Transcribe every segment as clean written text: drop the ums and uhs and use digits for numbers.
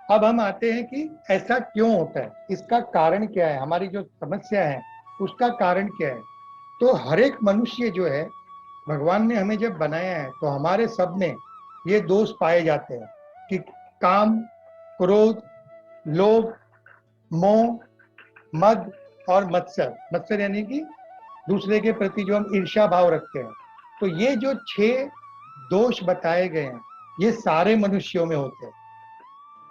अब हम आते हैं कि ऐसा क्यों होता है, इसका कारण क्या है, हमारी जो समस्या है उसका कारण क्या है। तो हर एक मनुष्य जो है, भगवान ने हमें जब बनाया है तो हमारे सब में ये दोष पाए जाते हैं कि काम, क्रोध, लोभ, मोह, मद और मत्सर। मत्सर यानी कि दूसरे के प्रति जो हम ईर्ष्या भाव रखते हैं। तो ये जो 6 दोष बताए गए हैं, ये सारे मनुष्यों में होते हैं,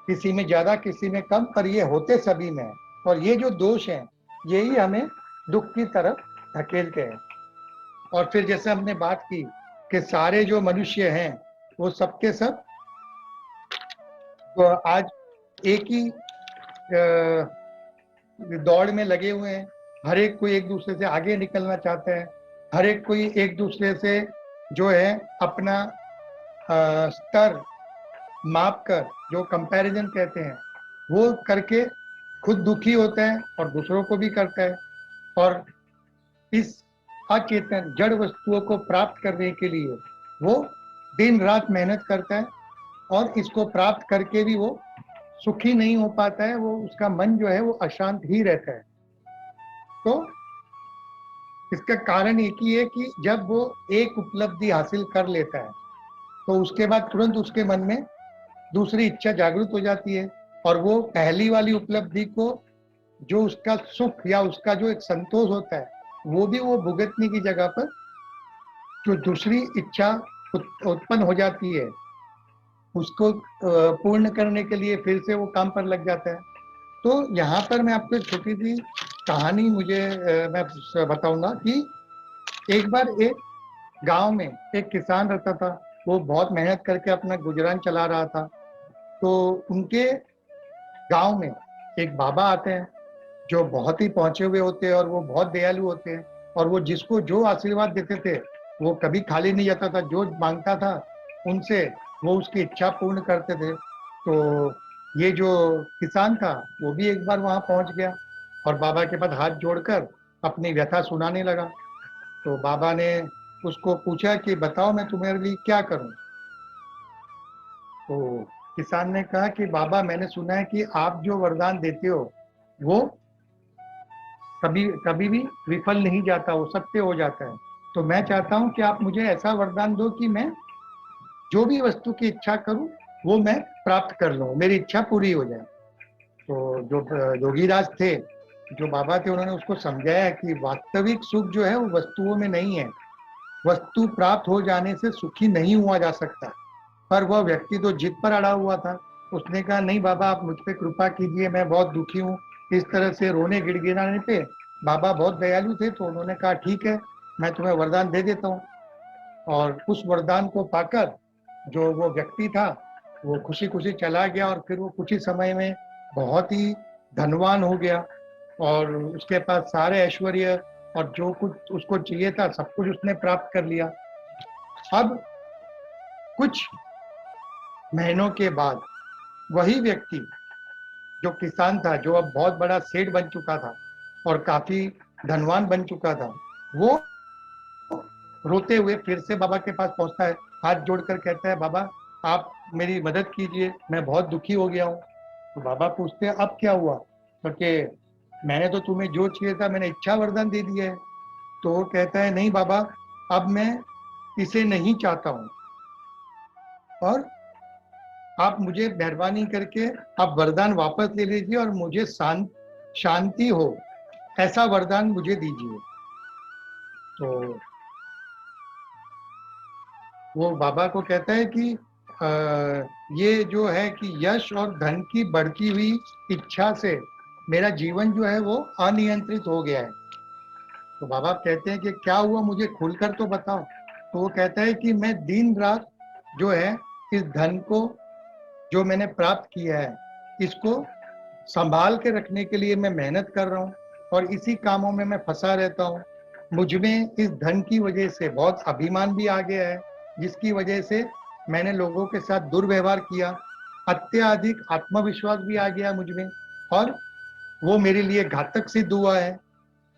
किसी में ज्यादा किसी में कम, पर ये होते सभी में है। और ये जो दोष हैं यही हमें दुख की तरफ धकेलते हैं। और फिर जैसे हमने बात की कि सारे जो मनुष्य हैं वो सबके सब तो आज एक ही दौड़ में लगे हुए हैं। हर एक कोई एक दूसरे से आगे निकलना चाहता है, हर एक कोई एक दूसरे से जो है अपना स्तर माप कर, जो कंपैरिजन कहते हैं, वो करके खुद दुखी होता है और दूसरों को भी करता है। और इस अचेतन जड़ वस्तुओं को प्राप्त करने के लिए वो दिन रात मेहनत करता है, और इसको प्राप्त करके भी वो सुखी नहीं हो पाता है, वो उसका मन जो है वो अशांत ही रहता है। तो इसका कारण एक ही है कि जब वो एक उपलब्धि हासिल कर लेता है तो उसके बाद तुरंत उसके मन में दूसरी इच्छा जागृत हो जाती है, और वो पहली वाली उपलब्धि को, जो उसका सुख या उसका जो एक संतोष होता है, वो भी वो भुगतने की जगह पर जो दूसरी इच्छा उत्पन्न हो जाती है उसको पूर्ण करने के लिए फिर से वो काम पर लग जाता है। तो यहाँ पर मैं आपको एक छोटी सी कहानी मैं बताऊंगा कि एक बार एक गांव में एक किसान रहता था। वो बहुत मेहनत करके अपना गुजरान चला रहा था। तो उनके गांव में एक बाबा आते हैं जो बहुत ही पहुंचे हुए होते हैं, और वो बहुत दयालु होते हैं। और वो जिसको जो आशीर्वाद देते थे वो कभी खाली नहीं जाता था, जो मांगता था उनसे वो उसकी इच्छा पूर्ण करते थे। तो ये जो किसान था वो भी एक बार वहां पहुंच गया और बाबा के पास हाथ जोड़कर अपनी व्यथा सुनाने लगा। तो बाबा ने उसको पूछा कि बताओ मैं तुम्हारे लिए क्या करूं। तो किसान ने कहा कि बाबा मैंने सुना है कि आप जो वरदान देते हो वो कभी कभी भी विफल नहीं जाता, वो सत्य हो जाता है। तो मैं चाहता हूं कि आप मुझे ऐसा वरदान दो कि मैं जो भी वस्तु की इच्छा करूं वो मैं प्राप्त कर लूं, मेरी इच्छा पूरी हो जाए। तो जो योगीराज थे, जो बाबा थे, उन्होंने उसको समझाया कि वास्तविक सुख जो है वो वस्तुओं में नहीं है। वस्तु प्राप्त हो जाने से सुखी नहीं हुआ जा सकता। पर वह व्यक्ति तो जिद पर अड़ा हुआ था। उसने कहा नहीं बाबा आप मुझ पे कृपा कीजिए, मैं बहुत दुखी हूँ। इस तरह से रोने गिड़गिड़ाने पे बाबा बहुत दयालु थे, तो उन्होंने कहा ठीक है मैं तुम्हें वरदान दे देता हूँ। और उस वरदान को पाकर जो वो व्यक्ति था वो खुशी खुशी चला गया, और फिर वो कुछ ही समय में बहुत ही धनवान हो गया, और उसके पास सारे ऐश्वर्य और जो कुछ उसको चाहिए था सब कुछ उसने प्राप्त कर लिया। अब कुछ महीनों के बाद वही व्यक्ति, जो किसान था, जो अब बहुत बड़ा सेठ बन चुका था और काफी धनवान बन चुका था, वो रोते हुए फिर से बाबा के पास पहुंचता है, हाथ जोड़कर कहता है बाबा आप मेरी मदद कीजिए, मैं बहुत दुखी हो गया हूँ। तो बाबा पूछते हैं अब क्या हुआ, क्योंकि मैंने तो तुम्हें जो चाहिए था मैंने इच्छा वरदान दे दिया है। तो वो कहता है नहीं बाबा, अब मैं इसे नहीं चाहता हूँ, और आप मुझे मेहरबानी करके आप वरदान वापस ले लीजिए और मुझे शांति हो ऐसा वरदान मुझे दीजिए। तो वो बाबा को कहता है कि ये जो है कि यश और धन की बढ़ती हुई इच्छा से मेरा जीवन जो है वो अनियंत्रित हो गया है। तो बाबा कहते हैं कि क्या हुआ, मुझे खुलकर तो बताओ। तो वो कहता है कि मैं दिन रात जो है इस धन को जो मैंने प्राप्त किया है इसको संभाल के रखने के लिए मैं मेहनत कर रहा हूँ, और इसी कामों में मैं फंसा रहता हूँ। मुझ में इस धन की वजह से बहुत अभिमान भी आ गया है, जिसकी वजह से मैंने लोगों के साथ दुर्व्यवहार किया। अत्यधिक आत्मविश्वास भी आ गया मुझ में, और वो मेरे लिए घातक सिद्ध हुआ है।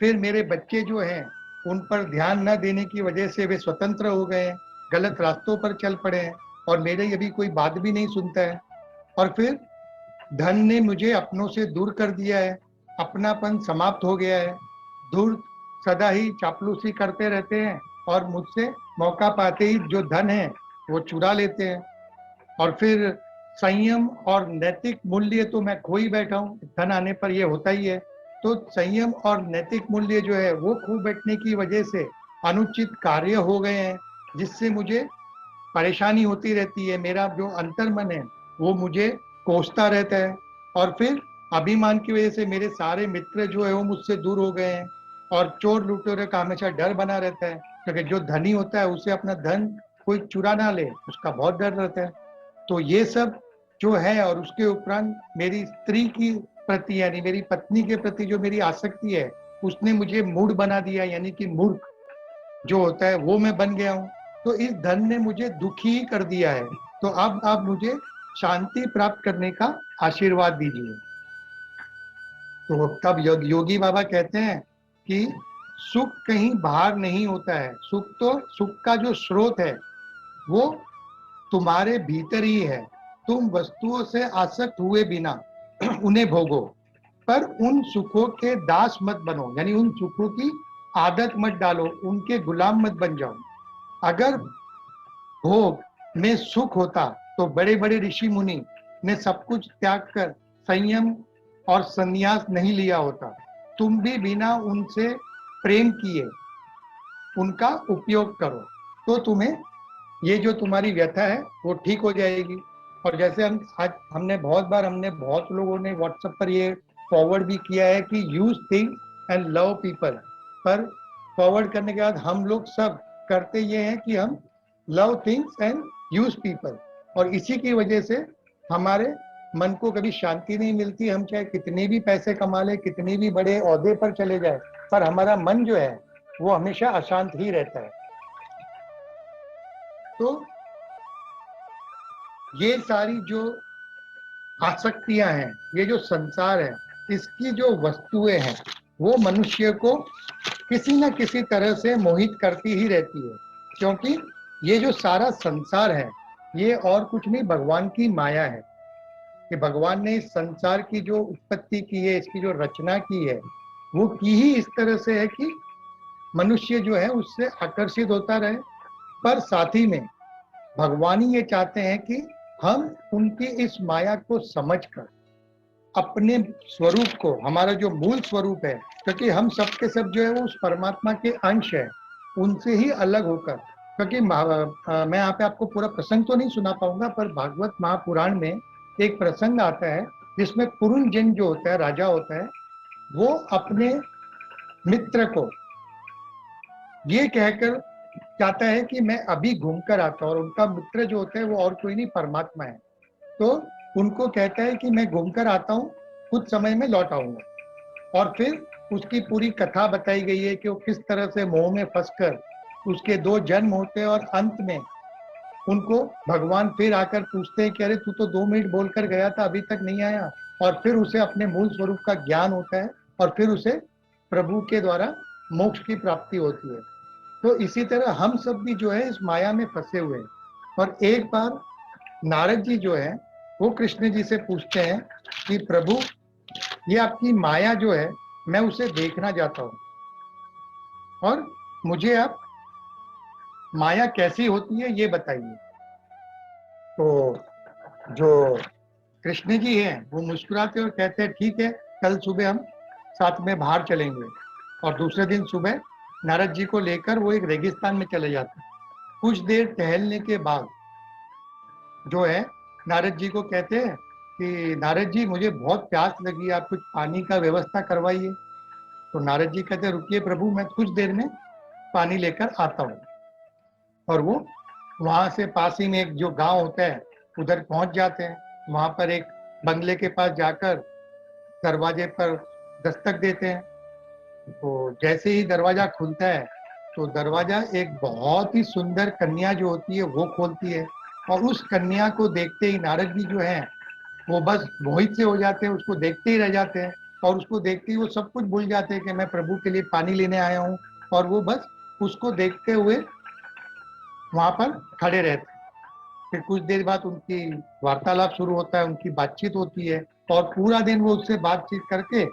फिर मेरे बच्चे जो हैं उन पर ध्यान न देने की वजह से वे स्वतंत्र हो गए हैं, गलत रास्तों पर चल पड़े हैं, और मेरे अभी कोई बात भी नहीं सुनता है। और फिर धन ने मुझे अपनों से दूर कर दिया है, अपनापन समाप्त हो गया है। दूर सदा ही चापलूसी करते रहते हैं और मुझसे मौका पाते ही जो धन है वो चुरा लेते हैं। और फिर संयम और नैतिक मूल्य तो मैं खो ही बैठा हूँ, धन आने पर ये होता ही है। तो संयम और नैतिक मूल्य जो है वो खो बैठने की वजह से अनुचित कार्य हो गए हैं, जिससे मुझे परेशानी होती रहती है। मेरा जो अंतर्मन है वो मुझे कोसता रहता है। और फिर अभिमान की वजह से मेरे सारे मित्र जो है वो मुझसे दूर हो गए हैं। और चोर लुटेरे का हमेशा डर बना रहता है, क्योंकि जो धनी होता है उसे अपना धन कोई चुरा ना ले, उसका बहुत डर रहता है। तो ये सब जो है, और उसके उपरांत मेरी स्त्री की प्रति यानी मेरी पत्नी के प्रति जो मेरी आसक्ति है, उसने मुझे मूढ़ बना दिया, यानी कि मूर्ख जो होता है वो मैं बन गया हूँ। तो इस धन ने मुझे दुखी ही कर दिया है। तो अब आप मुझे शांति प्राप्त करने का आशीर्वाद दीजिए। तो तब योगी बाबा कहते हैं कि सुख कहीं बाहर नहीं होता है, सुख का जो स्रोत है वो तुम्हारे भीतर ही है। तुम वस्तुओं से आसक्त हुए बिना उन्हें भोगो, पर उन सुखों के दास मत बनो, यानी उन सुखों की आदत मत डालो, उनके गुलाम मत बन जाओ। अगर भोग में सुख होता तो बड़े बड़े ऋषि मुनि ने सब कुछ त्याग कर संयम और संन्यास नहीं लिया होता। तुम भी बिना उनसे प्रेम किए उनका उपयोग करो, तो तुम्हें ये जो तुम्हारी व्यथा है वो ठीक हो जाएगी। और जैसे हम आज हमने बहुत लोगों ने व्हाट्सएप पर ये फॉरवर्ड भी किया है कि use things and love people, पर फॉरवर्ड करने के बाद हम लोग सब करते ये हैं कि हम love things and use people, और इसी की वजह से हमारे मन को कभी शांति नहीं मिलती। हम चाहे कितने भी पैसे कमा ले, कितने भी बड़े ओहदे पर चले जाए, पर हमारा मन जो है वो हमेशा अशांत ही रहता है। तो ये सारी जो आसक्तियां हैं, ये जो संसार है, इसकी जो वस्तुएं हैं वो मनुष्य को किसी न किसी तरह से मोहित करती ही रहती है। क्योंकि ये जो सारा संसार है ये और कुछ नहीं, भगवान की माया है। कि भगवान ने इस संसार की जो उत्पत्ति की है, इसकी जो रचना की है, वो की ही इस तरह से है कि मनुष्य जो है उससे आकर्षित होता रहे। पर साथ ही में भगवान ही ये चाहते हैं कि हम उनकी इस माया को समझकर अपने स्वरूप को, हमारा जो मूल स्वरूप है, क्योंकि हम सब के सब जो है वो उस परमात्मा के अंश है, उनसे ही अलग होकर। क्योंकि मैं यहाँ पे आपको पूरा प्रसंग तो नहीं सुना पाऊंगा, पर भागवत महापुराण में एक प्रसंग आता है जिसमें पुरुंजन जो होता है, राजा होता है, वो अपने मित्र को ये कहकर चाहता है कि मैं अभी घूम कर आता हूँ, और उनका मित्र जो होता है वो और कोई नहीं, परमात्मा है। तो उनको कहता है कि मैं घूम कर आता हूँ, कुछ समय में लौट आऊंगा। और फिर उसकी पूरी कथा बताई गई है कि वो किस तरह से मोह में फंसकर उसके दो जन्म होते हैं, और अंत में उनको भगवान फिर आकर पूछते हैं कि अरे तू तो 2 मिनट बोलकर गया था, अभी तक नहीं आया। और फिर उसे अपने मूल स्वरूप का ज्ञान होता है, और फिर उसे प्रभु के द्वारा मोक्ष की प्राप्ति होती है। तो इसी तरह हम सब भी जो है इस माया में फंसे हुए हैं। और एक बार नारद जी जो है वो कृष्ण जी से पूछते हैं कि प्रभु, ये आपकी माया जो है मैं उसे देखना चाहता हूँ, और मुझे आप माया कैसी होती है ये बताइए। तो जो कृष्ण जी हैं वो मुस्कुराते और कहते हैं ठीक है, कल सुबह हम साथ में बाहर चलेंगे। और दूसरे दिन सुबह नारद जी को लेकर वो एक रेगिस्तान में चले जाते हैं। कुछ देर टहलने के बाद जो है नारद जी को कहते हैं कि नारद जी मुझे बहुत प्यास लगी, आप कुछ पानी का व्यवस्था करवाइए। तो नारद जी कहते हैं रुकिए प्रभु, मैं कुछ देर में पानी लेकर आता हूँ। और वो वहां से पास ही में एक जो गांव होता है उधर पहुंच जाते हैं। वहां पर एक बंगले के पास जाकर दरवाजे पर दस्तक देते हैं। तो जैसे ही दरवाजा खुलता है तो दरवाजा एक बहुत ही सुंदर कन्या जो होती है वो खोलती है। और उस कन्या को देखते ही नारद जी जो है वो बस मोहित से हो जाते हैं, उसको देखते ही रह जाते हैं। और उसको देखते ही वो सब कुछ भूल जाते हैं कि मैं प्रभु के लिए पानी लेने आया हूँ। और वो बस उसको देखते हुए वहां पर खड़े रहते हैं। फिर कुछ देर बाद उनकी वार्तालाप शुरू होता है, उनकी बातचीत होती है। और पूरा दिन वो उससे बातचीत करके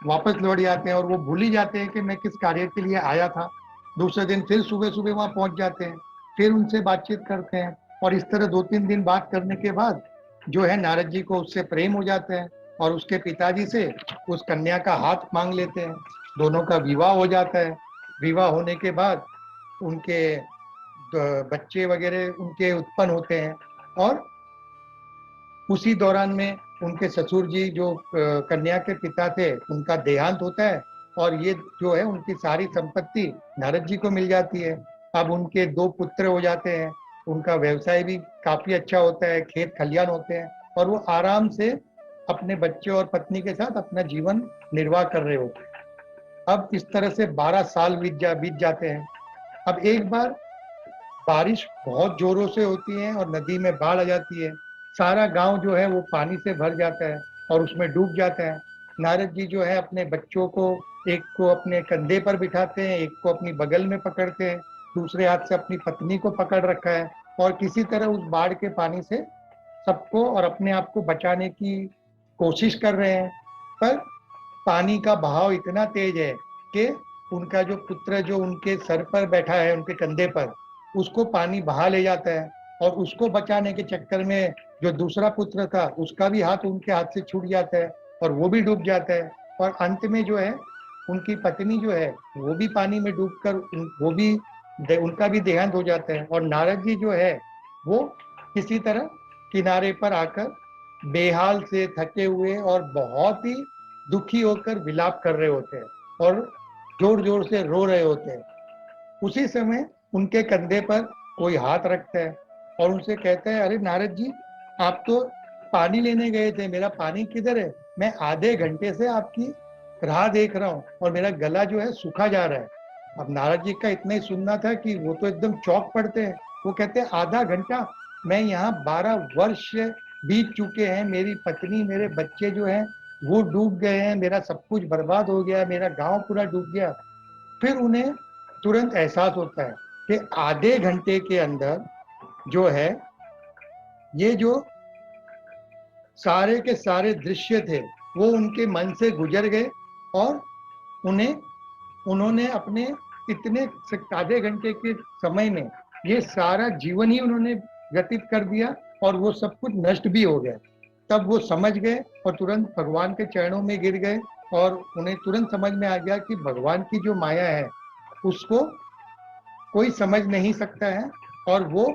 वापस लौट जाते हैं और वो भूल ही जाते हैं कि मैं किस कार्य के लिए आया था। दूसरे दिन फिर सुबह सुबह वहां पहुंच जाते हैं, फिर उनसे बातचीत करते हैं और इस तरह 2-3 दिन बात करने के बाद जो है नारद जी को उससे प्रेम हो जाता है और उसके पिताजी से उस कन्या का हाथ मांग लेते हैं। दोनों का विवाह हो जाता है। विवाह होने के बाद उनके बच्चे वगैरह उनके उत्पन्न होते हैं और उसी दौरान में उनके ससुर जी जो कन्या के पिता थे उनका देहांत होता है और ये जो है उनकी सारी संपत्ति नारद जी को मिल जाती है। अब उनके 2 पुत्र हो जाते हैं, उनका व्यवसाय भी काफी अच्छा होता है, खेत खलियान होते हैं और वो आराम से अपने बच्चे और पत्नी के साथ अपना जीवन निर्वाह कर रहे होते हैं। अब इस तरह से 12 साल बीत जाते हैं। अब एक बार बारिश बहुत जोरों से होती है और नदी में बाढ़ आ जाती है। सारा गांव जो है वो पानी से भर जाता है और उसमें डूब जाता है। नारद जी जो है अपने बच्चों को, एक को अपने कंधे पर बिठाते हैं, एक को अपनी बगल में पकड़ते हैं, दूसरे हाथ से अपनी पत्नी को पकड़ रखा है और किसी तरह उस बाढ़ के पानी से सबको और अपने आप को बचाने की कोशिश कर रहे हैं। पर पानी का बहाव इतना तेज है कि उनका जो पुत्र जो उनके सर पर बैठा है, उनके कंधे पर, उसको पानी बहा ले जाता है और उसको बचाने के चक्कर में जो दूसरा पुत्र था उसका भी हाथ उनके हाथ से छूट जाता है और वो भी डूब जाता है। और अंत में जो है उनकी पत्नी जो है वो भी पानी में डूबकर वो भी उनका भी देहांत हो जाता है और नारद जी जो है वो किसी तरह किनारे पर आकर बेहाल से, थके हुए और बहुत ही दुखी होकर विलाप कर रहे होते हैं और जोर जोर से रो रहे होते हैं। उसी समय उनके कंधे पर कोई हाथ रखता है और उनसे कहता है, अरे नारद जी, आप तो पानी लेने गए थे, मेरा पानी किधर है? मैं आधे घंटे से आपकी राह देख रहा हूँ और मेरा गला जो है सूखा जा रहा है। अब नारद जी का इतना ही सुनना था कि वो तो एकदम चौंक पड़ते हैं। वो कहते हैं, आधा घंटा? मैं यहाँ 12 वर्ष बीत चुके हैं, मेरी पत्नी, मेरे बच्चे जो हैं वो डूब गए हैं, मेरा सब कुछ बर्बाद हो गया, मेरा गांव पूरा डूब गया। फिर उन्हें तुरंत एहसास होता है कि आधे घंटे के अंदर जो है ये जो सारे के सारे दृश्य थे वो उनके मन से गुजर गए और उन्हें उन्होंने अपने इतने आधे घंटे के समय में ये सारा जीवन ही उन्होंने व्यतीत कर दिया और वो सब कुछ नष्ट भी हो गया। तब वो समझ गए और तुरंत भगवान के चरणों में गिर गए और उन्हें तुरंत समझ में आ गया कि भगवान की जो माया है उसको कोई समझ नहीं सकता है और वो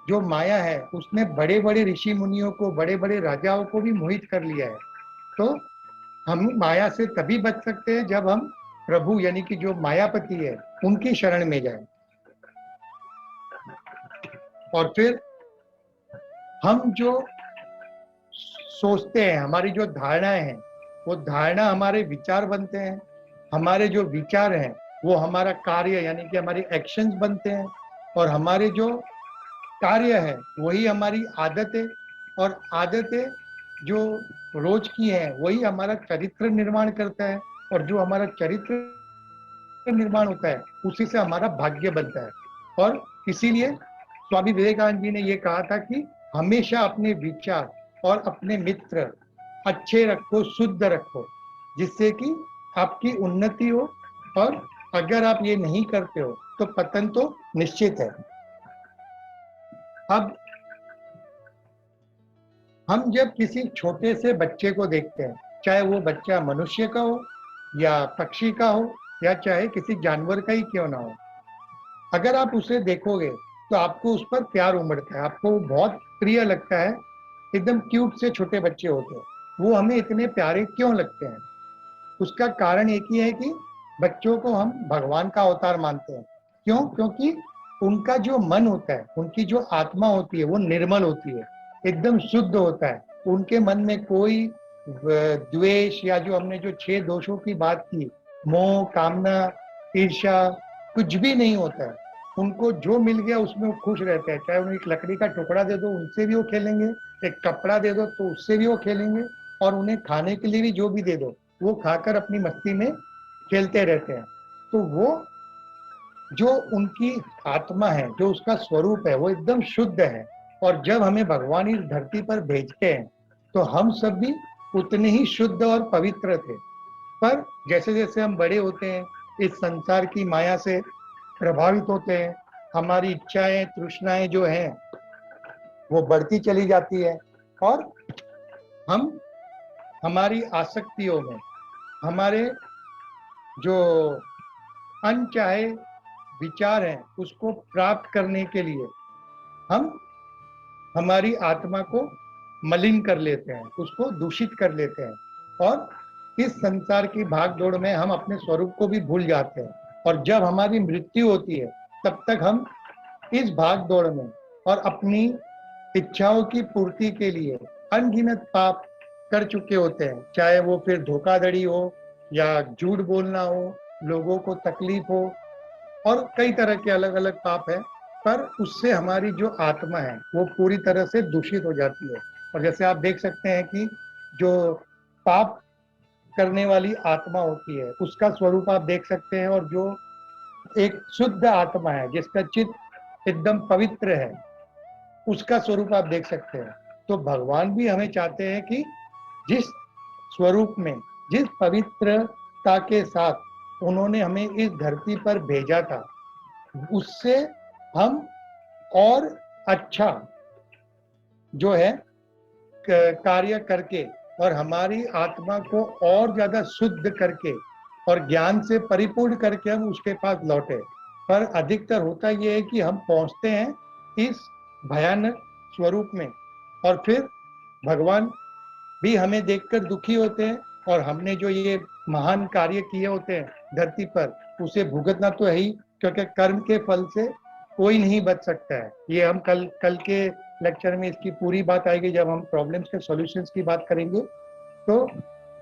जो माया है उसने बड़े बड़े ऋषि मुनियों को, बड़े बड़े राजाओं को भी मोहित कर लिया है। तो हम माया से तभी बच सकते हैं जब हम प्रभु यानी कि जो मायापति है उनकी शरण में जाएं। और फिर हम जो सोचते हैं, हमारी जो धारणाएं हैं, वो धारणा हमारे विचार बनते हैं, हमारे जो विचार हैं वो हमारा कार्य यानी कि हमारे एक्शंस बनते हैं और हमारे जो कार्य है वही हमारी आदत है और आदतें जो रोज की है वही हमारा चरित्र निर्माण करता है और जो हमारा चरित्र निर्माण होता है उसी से हमारा भाग्य बनता है। और इसीलिए स्वामी विवेकानंद जी ने ये कहा था कि हमेशा अपने विचार और अपने मित्र अच्छे रखो, शुद्ध रखो, जिससे कि आपकी उन्नति हो। और अगर आप ये नहीं करते हो तो पतन तो निश्चित है। अब हम जब किसी छोटे से बच्चे को देखते हैं, चाहे वो बच्चा मनुष्य का हो या पक्षी का हो या चाहे किसी जानवर का ही क्यों ना हो, अगर आप उसे देखोगे तो आपको उस पर प्यार उमड़ता है, आपको बहुत प्रिय लगता है। एकदम क्यूट से छोटे बच्चे होते हैं, वो हमें इतने प्यारे क्यों लगते हैं? उसका कारण एक ही है कि बच्चों को हम भगवान का अवतार मानते हैं। क्यों? क्योंकि उनका जो मन होता है, उनकी जो आत्मा होती है वो निर्मल होती है, एकदम शुद्ध होता है। उनके मन में कोई द्वेष या जो हमने जो 6 दोषों की बात की, मोह, कामना, ईर्ष्या, कुछ भी नहीं होता है। उनको जो मिल गया उसमें वो खुश रहते हैं। चाहे उन्हें एक लकड़ी का टुकड़ा दे दो उनसे भी वो खेलेंगे, एक कपड़ा दे दो तो उससे भी वो खेलेंगे और उन्हें खाने के लिए भी जो भी दे दो वो खाकर अपनी मस्ती में खेलते रहते हैं। तो वो जो उनकी आत्मा है, जो उसका स्वरूप है, वो एकदम शुद्ध है। और जब हमें भगवान इस धरती पर भेजते हैं तो हम सब भी उतने ही शुद्ध और पवित्र थे। पर जैसे जैसे हम बड़े होते हैं, इस संसार की माया से प्रभावित होते हैं, हमारी इच्छाएं तृष्णाएं जो हैं वो बढ़ती चली जाती है, और हम हमारी आसक्तियों में, हमारे जो अनचाहे विचार हैं उसको प्राप्त करने के लिए हम हमारी आत्मा को मलिन कर लेते हैं, उसको दूषित कर लेते हैं, और इस संसार की भागदौड़ में हम अपने स्वरूप को भी भूल जाते हैं। और जब हमारी मृत्यु होती है तब तक हम इस भागदौड़ में और अपनी इच्छाओं की पूर्ति के लिए अनगिनत पाप कर चुके होते हैं, चाहे वो फिर धोखाधड़ी हो या झूठ बोलना हो, लोगों को तकलीफ हो, और कई तरह के अलग अलग पाप है। पर उससे हमारी जो आत्मा है वो पूरी तरह से दूषित हो जाती है। और जैसे आप देख सकते हैं कि जो पाप करने वाली आत्मा होती है उसका स्वरूप आप देख सकते हैं, और जो एक शुद्ध आत्मा है जिसका चित्त एकदम पवित्र है उसका स्वरूप आप देख सकते हैं। तो भगवान भी हमें चाहते हैं कि जिस स्वरूप में, जिस पवित्रता के साथ उन्होंने हमें इस धरती पर भेजा था, उससे हम और अच्छा जो है कार्य करके और हमारी आत्मा को और ज्यादा शुद्ध करके और ज्ञान से परिपूर्ण करके हम उसके पास लौटे। पर अधिकतर होता यह है कि हम पहुंचते हैं इस भयानक स्वरूप में, और फिर भगवान भी हमें देखकर दुखी होते हैं, और हमने जो ये महान कार्य किए होते हैं धरती पर उसे भुगतना तो है ही, क्योंकि कर्म के फल से कोई नहीं बच सकता है। ये हम कल कल के लेक्चर में इसकी पूरी बात आएगी जब हम प्रॉब्लम्स के सॉल्यूशंस की बात करेंगे। तो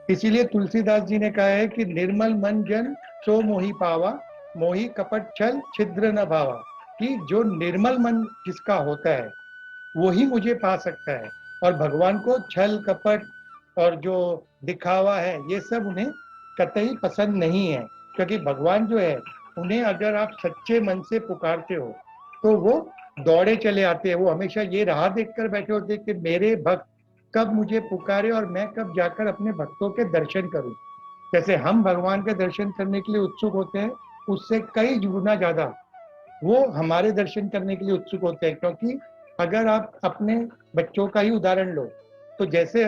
इसीलिए तुलसीदास जी ने कहा है कि निर्मल मन जन सो मोहि पावा, मोहि कपट छल छिद्र न भावा, कि जो निर्मल मन जिसका होता है वो ही मुझे पा सकता है। और भगवान को छल कपट और जो दिखावा है ये सब उन्हें कतई पसंद नहीं है, क्योंकि भगवान जो है उन्हें अगर आप सच्चे मन से पुकारते हो तो वो दौड़े चले आते हैं। वो हमेशा ये राह देखकर बैठे होते हैं कि मेरे भक्त कब मुझे पुकारे और मैं कब जाकर अपने भक्तों के दर्शन करूं। जैसे हम भगवान के दर्शन करने के लिए उत्सुक होते हैं, उससे कई गुना ज्यादा वो हमारे दर्शन करने के लिए उत्सुक होते हैं। क्योंकि अगर आप अपने बच्चों का ही उदाहरण लो, तो जैसे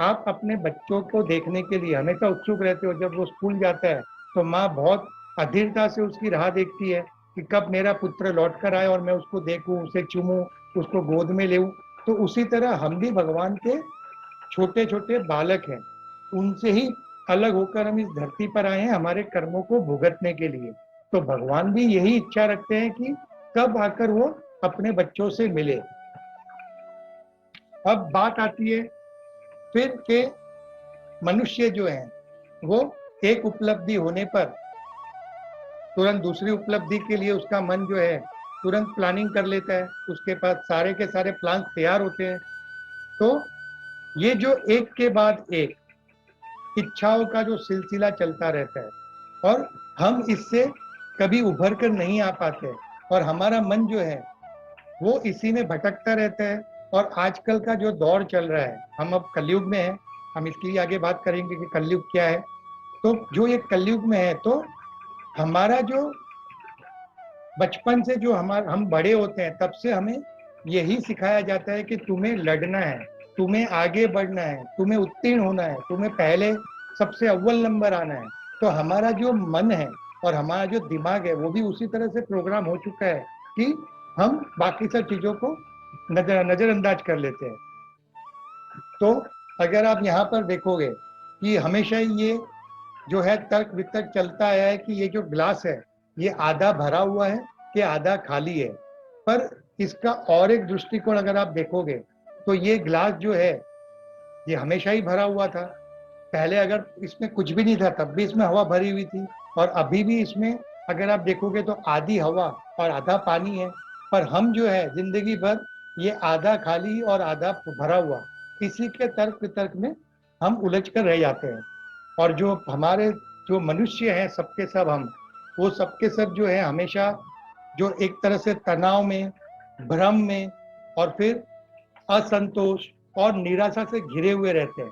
आप अपने बच्चों को देखने के लिए हमेशा उत्सुक रहते हो, जब वो स्कूल जाता है तो माँ बहुत अधीरता से उसकी राह देखती है कि कब मेरा पुत्र लौट कर आए और मैं उसको देखूं, उसे चूमूं, उसको गोद में लेऊं। तो उसी तरह हम भी भगवान के छोटे छोटे बालक हैं, उनसे ही अलग होकर हम इस धरती पर आए हैं हमारे कर्मों को भुगतने के लिए। तो भगवान भी यही इच्छा रखते हैं कि कब आकर वो अपने बच्चों से मिले। अब बात आती है फिर के मनुष्य जो है वो एक उपलब्धि होने पर तुरंत दूसरी उपलब्धि के लिए उसका मन जो है तुरंत प्लानिंग कर लेता है, उसके पास सारे के सारे प्लान तैयार होते हैं। तो ये जो एक के बाद एक इच्छाओं का जो सिलसिला चलता रहता है और हम इससे कभी उभर कर नहीं आ पाते, और हमारा मन जो है वो इसी में भटकता रहता है। और आजकल का जो दौर चल रहा है, हम अब कलयुग में हैं, हम इसके लिए आगे बात करेंगे कि कलयुग क्या है। तो जो ये कलयुग में है, तो हमारा जो बचपन से जो हम बड़े होते हैं तब से हमें यही सिखाया जाता है कि तुम्हें लड़ना है, तुम्हें आगे बढ़ना है, तुम्हें उत्तीर्ण होना है, तुम्हें पहले सबसे अव्वल नंबर आना है। तो हमारा जो मन है और हमारा जो दिमाग है वो भी उसी तरह से प्रोग्राम हो चुका है कि हम बाकी सब चीजों को नजरअंदाज कर लेते हैं। तो अगर आप यहाँ पर देखोगे कि हमेशा ये जो है तर्क वितर्क चलता आया है कि ये जो ग्लास है ये आधा भरा हुआ है कि आधा खाली है। पर इसका और एक दृष्टिकोण अगर आप देखोगे तो ये ग्लास जो है ये हमेशा ही भरा हुआ था। पहले अगर इसमें कुछ भी नहीं था तब भी इसमें हवा भरी हुई थी, और अभी भी इसमें अगर आप देखोगे तो आधी हवा और आधा पानी है। पर हम जो है जिंदगी भर ये आधा खाली और आधा भरा हुआ, इसी के तर्क वितर्क में हम उलझ कर रह जाते हैं। और जो हमारे जो मनुष्य हैं सबके सब हम, वो सबके सब जो है हमेशा जो एक तरह से तनाव में, भ्रम में और फिर असंतोष और निराशा से घिरे हुए रहते हैं।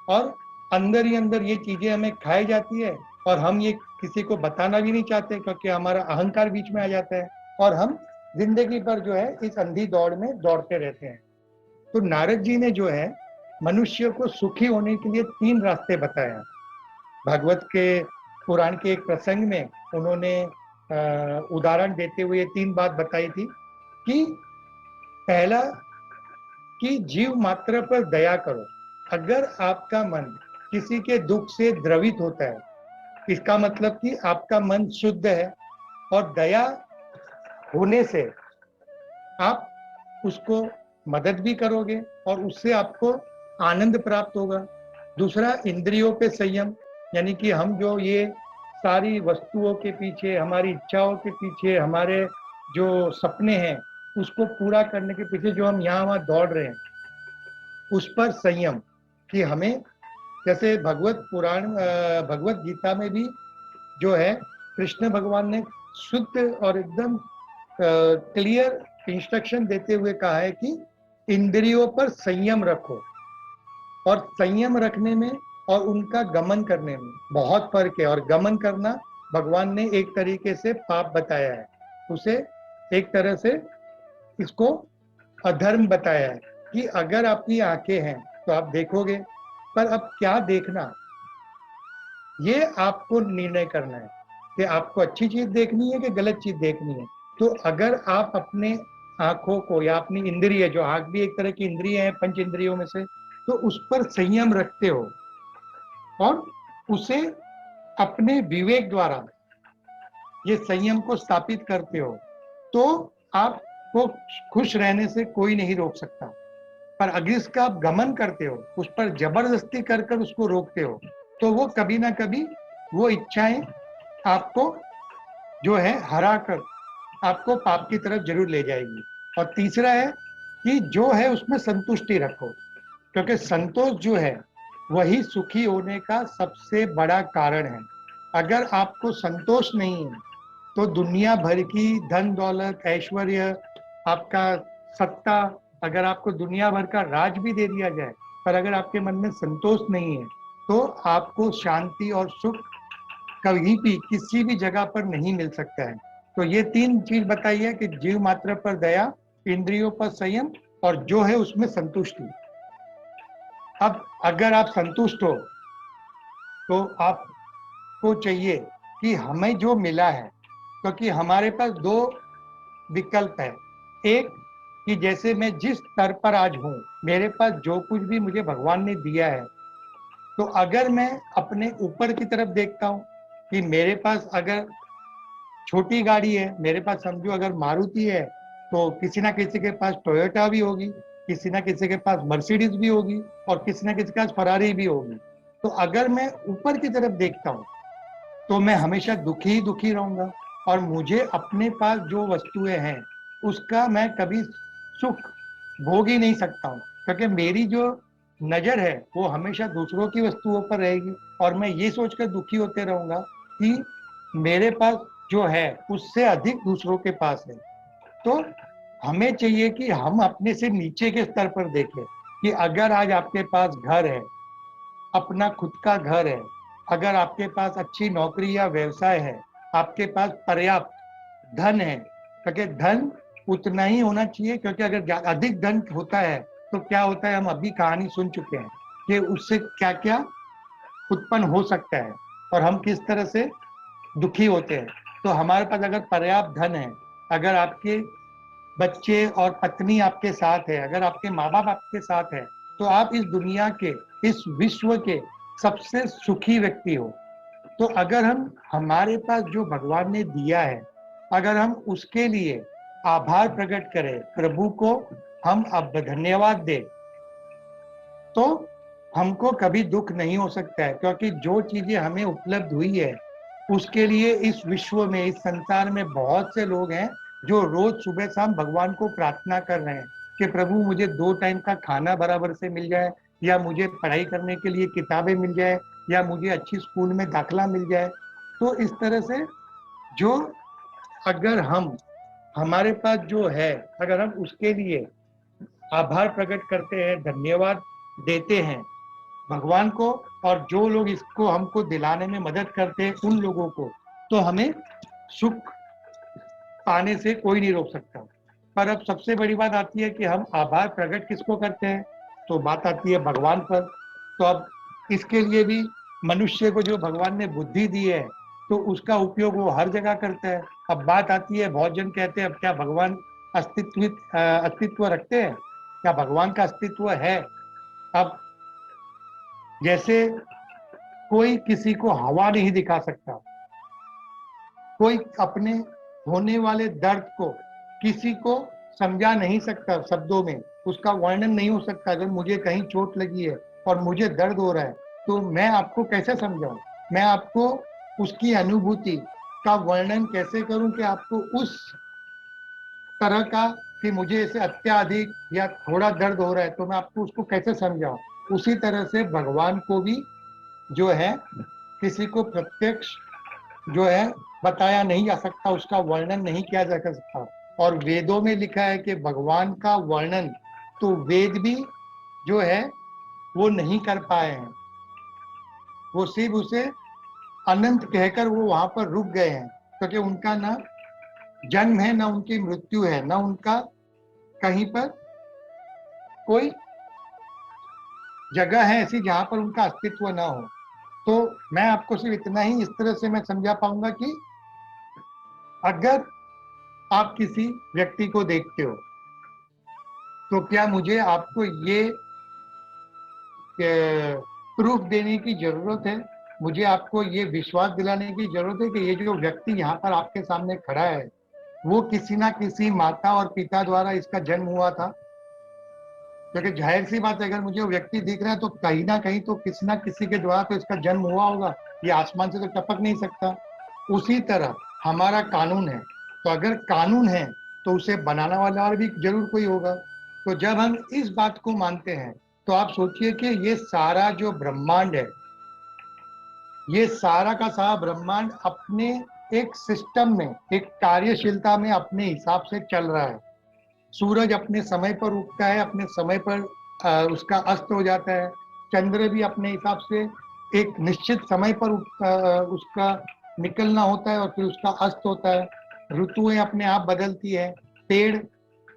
और अंदर ही अंदर ये चीजें हमें खाई जाती है और हम ये किसी को बताना भी नहीं चाहते क्योंकि हमारा अहंकार बीच में आ जाता है और हम जिंदगी भर जो है इस अंधी दौड़ में दौड़ते रहते हैं। तो नारद जी ने जो है मनुष्य को सुखी होने के लिए 3 रास्ते बताए हैं। भागवत के पुराण के एक प्रसंग में उन्होंने उदाहरण देते हुए 3 बात बताई थी कि पहला कि जीव मात्र पर दया करो। अगर आपका मन किसी के दुख से द्रवित होता है, इसका मतलब कि आपका मन शुद्ध है और दया होने से आप उसको मदद भी करोगे और उससे आपको आनंद प्राप्त होगा। दूसरा, इंद्रियों पे संयम, यानी कि हम जो ये सारी वस्तुओं के पीछे, हमारी इच्छाओं के पीछे, हमारे जो सपने हैं उसको पूरा करने के पीछे जो हम यहाँ वहाँ दौड़ रहे हैं, उस पर संयम। कि हमें जैसे भगवत गीता में भी जो है कृष्ण भगवान ने शुद्ध और एकदम क्लियर इंस्ट्रक्शन देते हुए कहा है कि इंद्रियों पर संयम रखो। और संयम रखने में और उनका गमन करने में बहुत फर्क है। और गमन करना भगवान ने एक तरीके से पाप बताया है, उसे एक तरह से इसको अधर्म बताया है कि अगर आपकी आंखें हैं तो आप देखोगे, पर अब क्या देखना ये आपको निर्णय करना है कि आपको अच्छी चीज देखनी है कि गलत चीज देखनी है। तो अगर आप अपने आंखों को या अपनी इंद्रिय, जो आंख भी एक तरह की इंद्रिय है पंच इंद्रियों में से, तो उस पर संयम रखते हो और उसे अपने विवेक द्वारा ये संयम को स्थापित करते हो, तो आपको खुश रहने से कोई नहीं रोक सकता। पर अगर इसका आप गमन करते हो, उस पर जबरदस्ती कर कर उसको रोकते हो, तो वो कभी ना कभी वो इच्छाएं आपको जो है हरा कर आपको पाप की तरफ जरूर ले जाएगी। और तीसरा है कि जो है उसमें संतुष्टि रखो, क्योंकि संतोष जो है वही सुखी होने का सबसे बड़ा कारण है। अगर आपको संतोष नहीं है तो दुनिया भर की धन दौलत, ऐश्वर्य, आपका सत्ता, अगर आपको दुनिया भर का राज भी दे दिया जाए, पर अगर आपके मन में संतोष नहीं है तो आपको शांति और सुख कभी भी किसी भी जगह पर नहीं मिल सकता है। तो ये 3 चीज बताई है कि जीव मात्र पर दया, इंद्रियों पर संयम और जो है उसमें संतुष्टि। अब अगर आप संतुष्ट हो तो आपको चाहिए कि हमें जो मिला है, क्योंकि हमारे पास 2 विकल्प है। एक कि जैसे मैं जिस स्तर पर आज हूं, मेरे पास जो कुछ भी मुझे भगवान ने दिया है, तो अगर मैं अपने ऊपर की तरफ देखता हूं कि मेरे पास अगर छोटी गाड़ी है, मेरे पास समझो अगर मारुति है, तो किसी ना किसी के पास टोयोटा भी होगी, किसी ना किसी के पास मर्सिडीज भी होगी और किसी ना किसी के पास फरारी भी होगी। तो अगर मैं ऊपर की तरफ देखता हूँ तो मैं हमेशा दुखी ही दुखी रहूंगा और मुझे अपने पास जो वस्तुएं हैं उसका मैं कभी सुख भोग ही नहीं सकता हूँ, क्योंकि मेरी जो नजर है वो हमेशा दूसरों की वस्तुओं पर रहेगी और मैं ये सोचकर दुखी होते रहूंगा कि मेरे पास जो है उससे अधिक दूसरों के पास है। तो हमें चाहिए कि हम अपने से नीचे के स्तर पर देखें कि अगर आज आपके पास घर है, अपना खुद का घर है, अगर आपके पास अच्छी नौकरी या व्यवसाय है, आपके पास पर्याप्त धन है, क्योंकि धन उतना ही होना चाहिए, क्योंकि अगर अधिक धन होता है तो क्या होता है, हम अभी कहानी सुन चुके हैं कि उससे क्या क्या उत्पन्न हो सकता है और हम किस तरह से दुखी होते हैं। तो हमारे पास अगर पर्याप्त धन है, अगर आपके बच्चे और पत्नी आपके साथ है, अगर आपके माँ बाप आपके साथ है, तो आप इस दुनिया के, इस विश्व के सबसे सुखी व्यक्ति हो। तो अगर हम हमारे पास जो भगवान ने दिया है, अगर हम उसके लिए आभार प्रकट करें, प्रभु को हम अब धन्यवाद दें, तो हमको कभी दुख नहीं हो सकता है। क्योंकि जो चीजें हमें उपलब्ध हुई है उसके लिए इस विश्व में, इस संसार में बहुत से लोग हैं जो रोज सुबह शाम भगवान को प्रार्थना कर रहे हैं कि प्रभु मुझे 2 टाइम का खाना बराबर से मिल जाए, या मुझे पढ़ाई करने के लिए किताबें मिल जाए, या मुझे अच्छी स्कूल में दाखला मिल जाए। तो इस तरह से जो, अगर हम हमारे पास जो है, अगर हम उसके लिए आभार प्रकट करते हैं, धन्यवाद देते हैं, भगवान को, और जो लोग इसको हमको दिलाने में मदद करते हैं उन लोगों को, तो हमें सुख पाने से कोई नहीं रोक सकता। पर अब सबसे बड़ी बात आती है कि हम आभार प्रकट किसको करते हैं, तो बात आती है भगवान पर। तो अब इसके लिए भी मनुष्य को जो भगवान ने बुद्धि दी है, तो उसका उपयोग वो हर जगह करता है। अब बात आती है, बहुत जन कहते हैं अब क्या भगवान अस्तित्व रखते हैं, क्या भगवान का अस्तित्व है? अब जैसे कोई किसी को हवा नहीं दिखा सकता, कोई अपने होने वाले दर्द को किसी को समझा नहीं सकता शब्दों में, उसका वर्णन नहीं हो सकता। अगर मुझे कहीं चोट लगी है और मुझे दर्द हो रहा है, तो मैं आपको कैसे समझाऊं? मैं आपको उसकी अनुभूति का वर्णन कैसे करूं कि आपको उस तरह का, कि मुझे ऐसे अत्याधिक या थोड़ा दर्द हो रहा है, तो मैं आपको उसको कैसे समझाऊं? उसी तरह से भगवान को भी जो है किसी को प्रत्यक्ष जो है बताया नहीं जा सकता, उसका वर्णन नहीं किया जा सकता। और वेदों में लिखा है कि भगवान का वर्णन तो वेद भी जो है वो नहीं कर पाए हैं, वो सिर्फ उसे अनंत कहकर वो वहां पर रुक गए हैं, क्योंकि उनका ना जन्म है, ना उनकी मृत्यु है, ना उनका कहीं पर कोई जगह है ऐसी जहां पर उनका अस्तित्व ना हो। तो मैं आपको सिर्फ इतना ही इस तरह से मैं समझा पाऊंगा कि अगर आप किसी व्यक्ति को देखते हो, तो क्या मुझे आपको ये प्रूफ देने की जरूरत है, मुझे आपको ये विश्वास दिलाने की जरूरत है कि ये जो व्यक्ति यहाँ पर आपके सामने खड़ा है, वो किसी ना किसी माता और पिता द्वारा इसका जन्म हुआ था? क्योंकि जाहिर सी बात है, अगर मुझे वो व्यक्ति दिख रहा है तो कहीं ना कहीं तो किसी ना किसी के द्वारा तो इसका जन्म हुआ होगा, ये आसमान से तो टपक नहीं सकता। उसी तरह हमारा कानून है, तो अगर कानून है तो उसे बनाने वाला भी जरूर कोई होगा। तो जब हम इस बात को मानते हैं, तो आप सोचिए कि ये सारा जो ब्रह्मांड है, ये सारा का सारा ब्रह्मांड अपने एक सिस्टम में, एक कार्यशीलता में अपने हिसाब से चल रहा है। सूरज अपने समय पर उगता है, अपने समय पर उसका अस्त हो जाता है। चंद्र भी अपने हिसाब से एक निश्चित समय पर उसका निकलना होता है और फिर उसका अस्त होता है। ऋतुएं अपने आप बदलती है। पेड़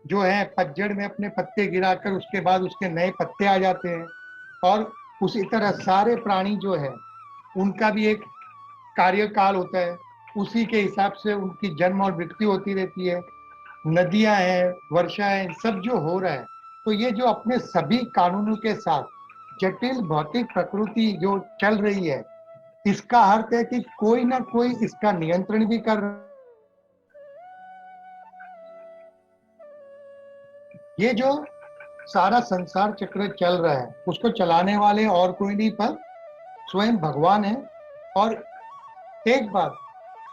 जो है पतझड़ में अपने पत्ते गिराकर उसके बाद उसके नए पत्ते आ जाते हैं। और उसी तरह सारे प्राणी जो है उनका भी एक कार्यकाल होता है, उसी के हिसाब से उनकी जन्म और मृत्यु होती रहती है। नदियां हैं, वर्षा है, सब जो हो रहा है, तो ये जो अपने सभी कानूनों के साथ जटिल भौतिक प्रकृति जो चल रही है, इसका अर्थ है कि कोई ना कोई इसका नियंत्रण भी कर रहा है। ये जो सारा संसार चक्र चल रहा है, उसको चलाने वाले और कोई नहीं पर स्वयं भगवान है। और एक बार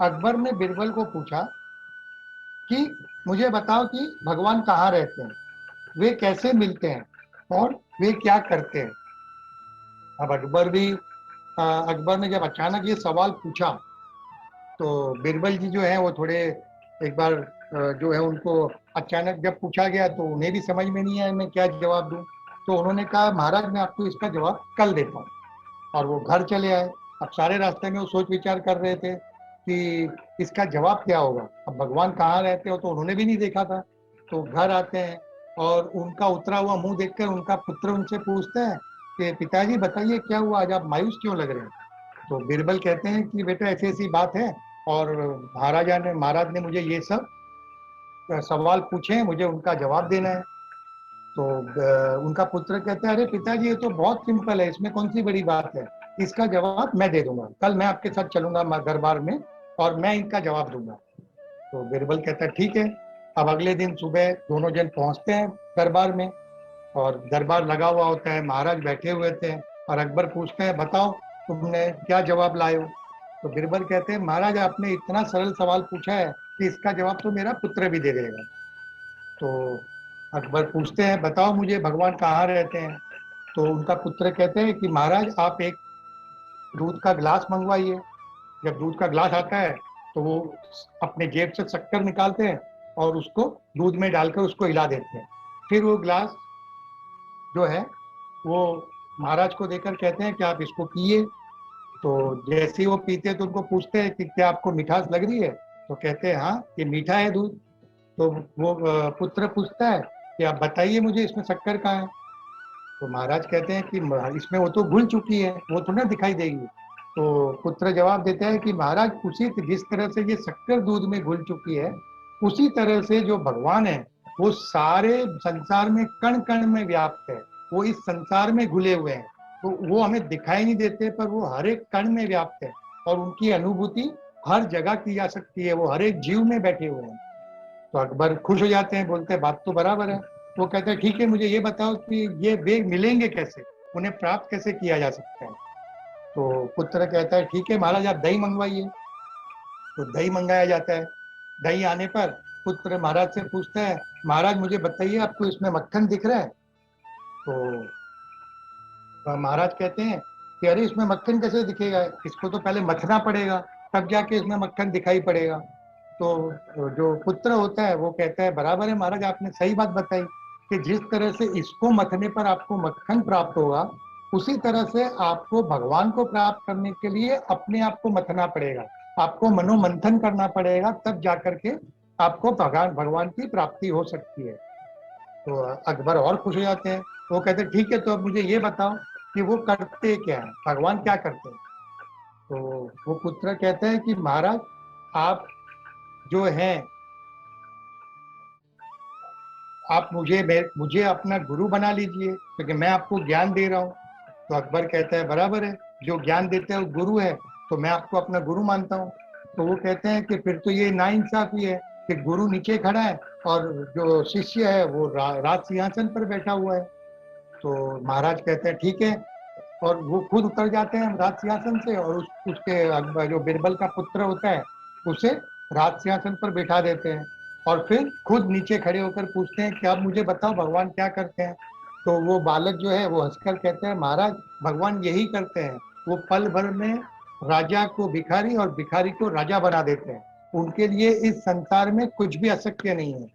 अकबर ने बिरबल को पूछा कि मुझे बताओ कि भगवान कहाँ रहते हैं, वे कैसे मिलते हैं, और वे क्या करते हैं? अब अकबर ने जब अचानक ये सवाल पूछा, तो बिरबल जी जो है वो थोड़े एक बार जो है उनको अचानक जब पूछा गया तो उन्हें भी समझ में नहीं आया मैं क्या जवाब दूं। तो उन्होंने कहा महाराज मैं आपको इसका जवाब कल देता हूँ। और वो घर चले आए। अब सारे रास्ते में वो सोच विचार कर रहे थे कि इसका जवाब क्या होगा। अब भगवान कहाँ रहते हो तो उन्होंने भी नहीं देखा था। तो घर आते हैं और उनका उतरा हुआ मुंह देखकर उनका पुत्र उनसे पूछते हैं कि पिताजी बताइए क्या हुआ, आज आप मायूस क्यों लग रहे हैं? तो बीरबल कहते हैं कि बेटा ऐसी ऐसी बात है, और महाराज ने मुझे ये सब सवाल पूछे हैं, मुझे उनका जवाब देना है। तो उनका पुत्र कहता है अरे पिताजी ये तो बहुत सिंपल है, इसमें कौन सी बड़ी बात है, इसका जवाब मैं दे दूंगा, कल मैं आपके साथ चलूंगा दरबार में और मैं इनका जवाब दूंगा। तो बीरबल कहता है ठीक है। अब अगले दिन सुबह दोनों जन पहुंचते हैं दरबार में, और दरबार लगा हुआ होता है, महाराज बैठे हुए थे। और अकबर पूछते हैं बताओ तुमने क्या जवाब लाए हो? तो बीरबल कहते हैं महाराज आपने इतना सरल सवाल पूछा है कि इसका जवाब तो मेरा पुत्र भी दे देगा। तो अकबर पूछते हैं बताओ मुझे भगवान कहाँ रहते हैं? तो उनका पुत्र कहते हैं कि महाराज आप एक दूध का गिलास मंगवाइए। जब दूध का गिलास आता है तो वो अपने जेब से शक्कर निकालते हैं और उसको दूध में डालकर उसको हिला देते हैं। फिर वो गिलास जो है वो महाराज को देकर कहते हैं कि आप इसको पिए। तो जैसे ही वो पीते हैं तो उनको पूछते हैं कि क्या आपको मिठास लग रही है, तो कहते हैं हाँ ये मीठा है दूध। तो वो पुत्र पूछता है कि आप बताइए मुझे इसमें शक्कर कहाँ है। तो महाराज कहते हैं कि इसमें वो तो घुल चुकी है, वो थोड़ा दिखाई देगी। तो पुत्र जवाब देता है कि महाराज उसी जिस तरह से ये शक्कर दूध में घुल चुकी है, उसी तरह से जो भगवान है वो सारे संसार में कण कण में व्याप्त है। वो इस संसार में घुले हुए हैं, तो वो हमें दिखाई नहीं देते पर वो हर एक कण में व्याप्त है, और उनकी अनुभूति हर जगह की जा सकती है, वो हर एक जीव में बैठे हुए हैं। तो अकबर खुश हो जाते हैं, बोलते हैं बात तो बराबर है। वो कहते हैं ठीक है, मुझे ये बताओ कि ये वेग मिलेंगे कैसे, उन्हें प्राप्त कैसे किया जा सकता है। तो पुत्र कहता है ठीक है महाराज, आप दही मंगवाइए। तो दही मंगाया जाता है। दही आने पर पुत्र महाराज से पूछता है, महाराज मुझे बताइए आपको इसमें मक्खन दिख रहा है। तो महाराज कहते हैं कि अरे इसमें मक्खन कैसे दिखेगा, इसको तो पहले मथना पड़ेगा, तब जाके इसमें मक्खन दिखाई पड़ेगा। तो जो पुत्र होता है वो कहता है बराबर है महाराज, आपने सही बात बताई कि जिस तरह से इसको मथने पर आपको मक्खन प्राप्त होगा, उसी तरह से आपको भगवान को प्राप्त करने के लिए अपने आप को मथना पड़ेगा, आपको मनोमंथन करना पड़ेगा, तब जाकर के आपको भगवान भगवान की प्राप्ति हो सकती है। तो अकबर और खुश हो जाते हैं। वो कहते हैं ठीक है, तो अब मुझे ये बताओ कि वो करते क्या है, भगवान क्या करते हैं। तो वो पुत्र कहते हैं कि महाराज आप जो हैं, आप मुझे अपना गुरु बना लीजिए, क्योंकि मैं आपको ज्ञान दे रहा हूँ। तो अकबर कहता है बराबर है, जो ज्ञान देता है वो गुरु है, तो मैं आपको अपना गुरु मानता हूँ। तो वो कहते हैं कि फिर तो ये नाइंसाफी है कि गुरु नीचे खड़ा है और जो शिष्य है वो राज सिंहासन पर बैठा हुआ है। तो महाराज कहते हैं ठीक है, और वो खुद उतर जाते हैं राज सिंहासन से, और उसके जो बिरबल का पुत्र होता है उसे राज सिंहासन पर बैठा देते हैं, और फिर खुद नीचे खड़े होकर पूछते हैं कि आप मुझे बताओ भगवान क्या करते हैं। तो वो बालक जो है वो हंसकर कहते हैं महाराज भगवान यही करते हैं, वो पल भर में राजा को भिखारी और भिखारी को राजा बना देते हैं, उनके लिए इस संसार में कुछ भी अशक्य नहीं है।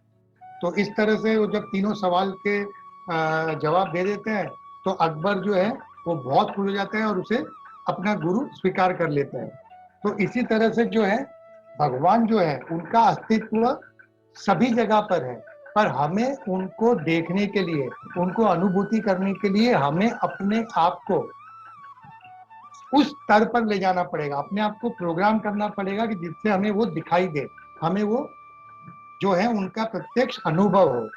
तो इस तरह से वो जब तीनों सवाल के जवाब दे देते हैं, तो अकबर जो है वो बहुत खुश हो जाते हैं और उसे अपना गुरु स्वीकार कर लेते हैं। तो इसी तरह से जो है भगवान जो है उनका अस्तित्व सभी जगह पर है, पर हमें उनको देखने के लिए, उनको अनुभूति करने के लिए हमें अपने आप को उस स्तर पर ले जाना पड़ेगा, अपने आप को प्रोग्राम करना पड़ेगा कि जिससे हमें वो दिखाई दे, हमें वो जो है उनका प्रत्यक्ष अनुभव हो।